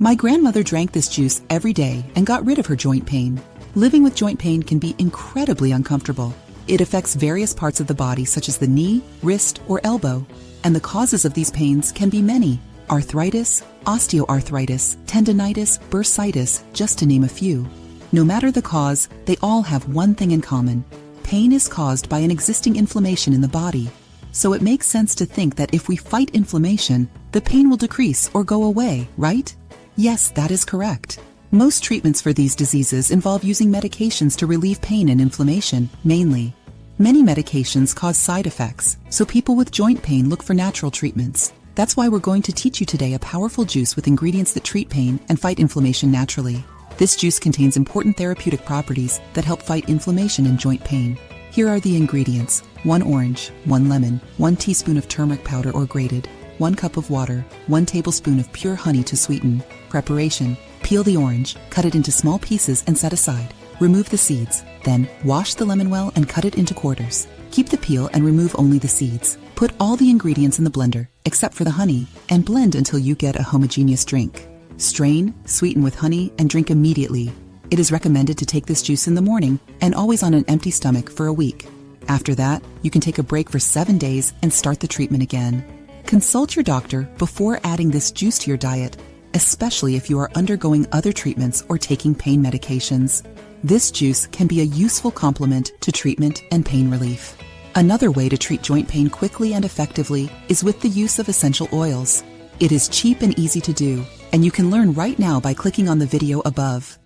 My grandmother drank this juice every day and got rid of her joint pain. Living with joint pain can be incredibly uncomfortable. It affects various parts of the body such as the knee, wrist, or elbow, and the causes of these pains can be many. Arthritis, osteoarthritis, tendinitis, bursitis, just to name a few. No matter the cause, they all have one thing in common. Pain is caused by an existing inflammation in the body. So it makes sense to think that if we fight inflammation, the pain will decrease or go away, right? Yes, that is correct. Most treatments for these diseases involve using medications to relieve pain and inflammation, mainly. Many medications cause side effects, so people with joint pain look for natural treatments. That's why we're going to teach you today a powerful juice with ingredients that treat pain and fight inflammation naturally. This juice contains important therapeutic properties that help fight inflammation and joint pain. Here are the ingredients: 1 orange, 1 lemon, 1 teaspoon of turmeric powder or grated, 1 cup of water, 1 tablespoon of pure honey to sweeten. Preparation: peel the orange, cut it into small pieces and set aside. Remove the seeds. Then, wash the lemon well and cut it into quarters. Keep the peel and remove only the seeds. Put all the ingredients in the blender, except for the honey, and blend until you get a homogeneous drink. Strain, sweeten with honey, and drink immediately. It is recommended to take this juice in the morning and always on an empty stomach for a week. After that, you can take a break for 7 days and start the treatment again. Consult your doctor before adding this juice to your diet, especially if you are undergoing other treatments or taking pain medications. This juice can be a useful complement to treatment and pain relief. Another way to treat joint pain quickly and effectively is with the use of essential oils. It is cheap and easy to do, and you can learn right now by clicking on the video above.